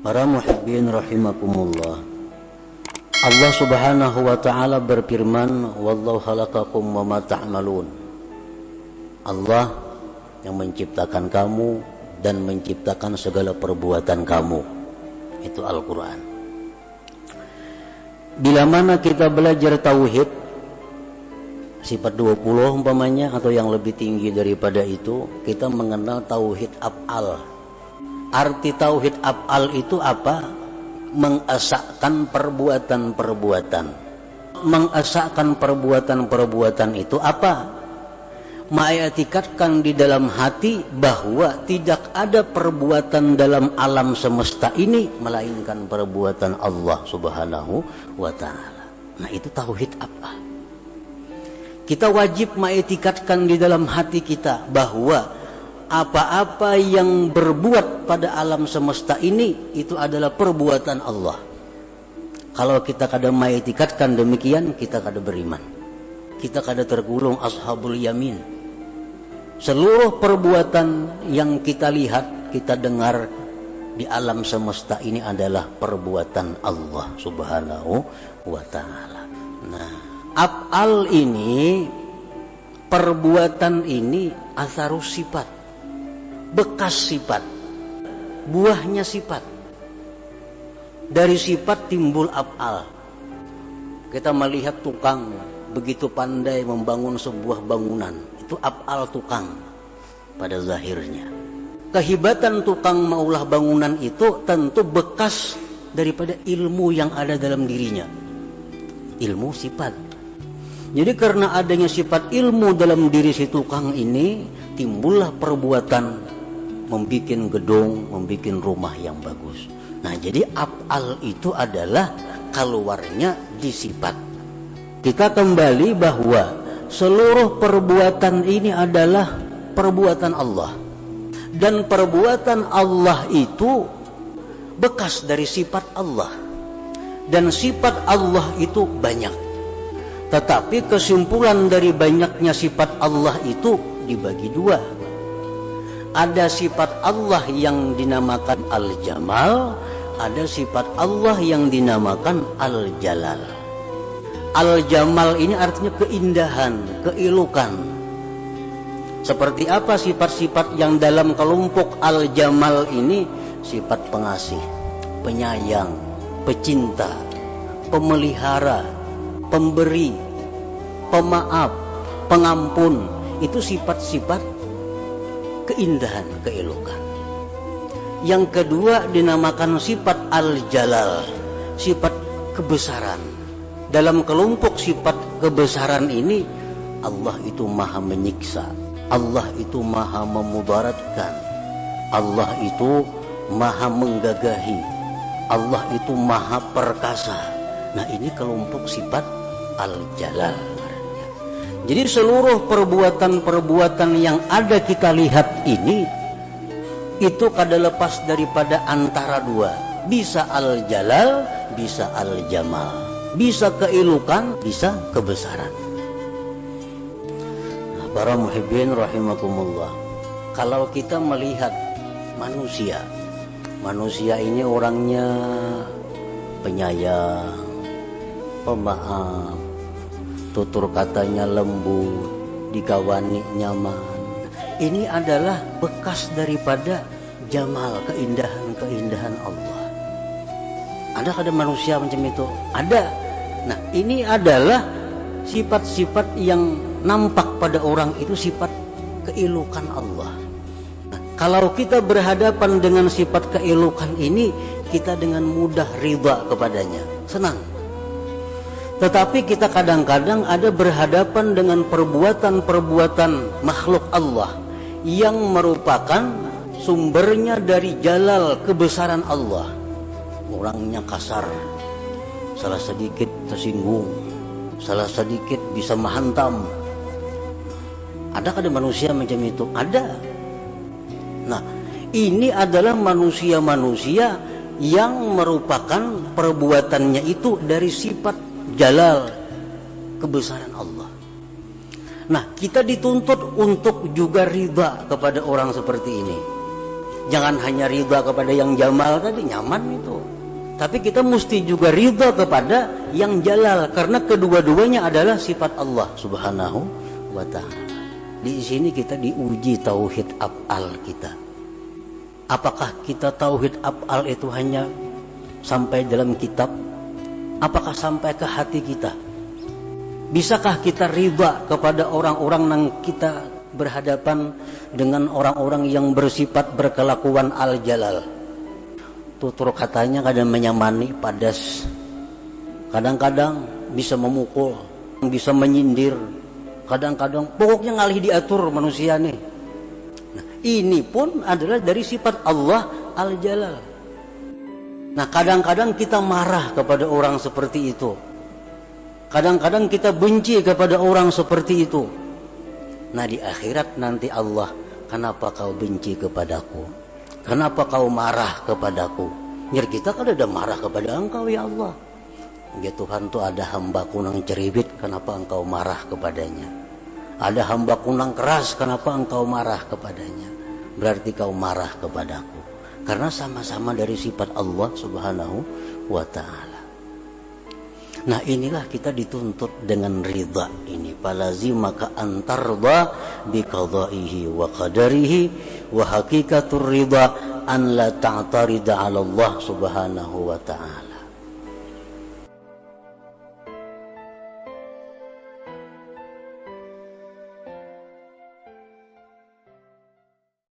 Para muhibbin rahimakumullah. Allah Subhanahu wa taala berfirman, "Wallahu khalaqakum wa ma ta'malun." Allah yang menciptakan kamu dan menciptakan segala perbuatan kamu. Itu Al-Qur'an. Bila mana kita belajar tauhid sifat 20 umpamanya atau yang lebih tinggi daripada itu, kita mengenal tauhid af'al. Arti tauhid af'al itu apa? Mengesahkan perbuatan-perbuatan. Mengesahkan perbuatan-perbuatan itu apa? Mengitikadkan di dalam hati bahwa tidak ada perbuatan dalam alam semesta ini melainkan perbuatan Allah Subhanahu wa taala. Nah, itu tauhid af'al. Kita wajib mengitikadkan di dalam hati kita bahwa apa-apa yang berbuat pada alam semesta ini itu adalah perbuatan Allah. Kalau kita kada mengitikadkan demikian, kita kada beriman. Kita kada tergolong ashabul yamin. Seluruh perbuatan yang kita lihat, kita dengar di alam semesta ini adalah perbuatan Allah Subhanahu wa taala. Nah, af'al ini, perbuatan ini asarus sifat, bekas sifat, buahnya sifat. Dari sifat timbul af'al. Kita melihat tukang begitu pandai membangun sebuah bangunan, itu af'al tukang pada zahirnya. Kehebatan tukang maulah bangunan itu tentu bekas daripada ilmu yang ada dalam dirinya. Ilmu sifat. Jadi karena adanya sifat ilmu dalam diri si tukang ini, timbullah perbuatan membikin gedung, membikin rumah yang bagus. Nah, jadi af'al itu adalah keluarnya di sifat. Kita kembali bahwa seluruh perbuatan ini adalah perbuatan Allah. Dan perbuatan Allah itu bekas dari sifat Allah. Dan sifat Allah itu banyak. Tetapi kesimpulan dari banyaknya sifat Allah itu dibagi dua. Ada sifat Allah yang dinamakan Al-Jamal, ada sifat Allah yang dinamakan Al-Jalal. Al-Jamal ini artinya keindahan, keelokan. Seperti apa sifat-sifat yang dalam kelompok Al-Jamal ini? Sifat pengasih, penyayang, pecinta, pemelihara, pemberi, pemaaf, pengampun. Itu sifat-sifat keindahan, keelokan. Yang kedua dinamakan sifat Al-Jalal, sifat kebesaran. Dalam kelompok sifat kebesaran ini, Allah itu maha menyiksa, Allah itu maha memudaratkan, Allah itu maha menggagahi, Allah itu maha perkasa. Nah, ini kelompok sifat Al-Jalal. Jadi seluruh perbuatan-perbuatan yang ada kita lihat ini, itu kada lepas daripada antara dua. Bisa Al-Jalal, bisa Al-Jamal. Bisa keelokan, bisa kebesaran. Nah, para muhibbin rahimakumullah. Kalau kita melihat manusia, manusia ini orangnya penyayang, pemaaf, tutur katanya lembut, dikawani nyaman. Ini adalah bekas daripada jamal, keindahan-keindahan Allah. Ada kada manusia macam itu? Ada. Nah, ini adalah sifat-sifat yang nampak pada orang itu, sifat keelokan Allah. Nah, kalau kita berhadapan dengan sifat keelokan ini, kita dengan mudah ridha kepadanya, senang. Tetapi kita kadang-kadang ada berhadapan dengan perbuatan-perbuatan makhluk Allah yang merupakan sumbernya dari jalal, kebesaran Allah. Orangnya kasar, salah sedikit tersinggung, salah sedikit bisa menghantam. Ada kada manusia macam itu? Ada. Nah, ini adalah manusia-manusia yang merupakan perbuatannya itu dari sifat jalal, kebesaran Allah. Nah, kita dituntut untuk juga ridha kepada orang seperti ini. Jangan hanya ridha kepada yang jamal tadi, nyaman itu. Tapi kita mesti juga ridha kepada yang jalal, karena kedua-duanya adalah sifat Allah Subhanahu wa ta'ala. Di sini kita diuji tauhid af'al kita. Apakah kita tauhid af'al itu hanya sampai dalam kitab? Apakah sampai ke hati kita? Bisakah kita ridha kepada orang-orang yang kita berhadapan dengan orang-orang yang bersifat berkelakuan al-jalal? Tutur katanya kadang menyamani, padas. Kadang-kadang bisa memukul, bisa menyindir. Kadang-kadang pokoknya ngalih diatur manusia nih. Nah, ini pun adalah dari sifat Allah al-jalal. Nah, kadang-kadang kita marah kepada orang seperti itu. Kadang-kadang kita benci kepada orang seperti itu. Nah, di akhirat nanti Allah, kenapa kau benci kepadaku? Kenapa kau marah kepadaku? Nyir kita kan ada marah kepada engkau ya Allah. Ya Tuhan, tuh ada hambaku nang ceribit, kenapa engkau marah kepadanya? Ada hambaku nang keras, kenapa engkau marah kepadanya? Berarti kau marah kepadaku. Karena sama-sama dari sifat Allah Subhanahu wa ta'ala. Nah, inilah kita dituntut dengan ridha ini. Falazimaka antarda biqadaihi wa qadarihi wa hakikatur ridha an la ta'tarida 'ala Allah Subhanahu wa ta'ala.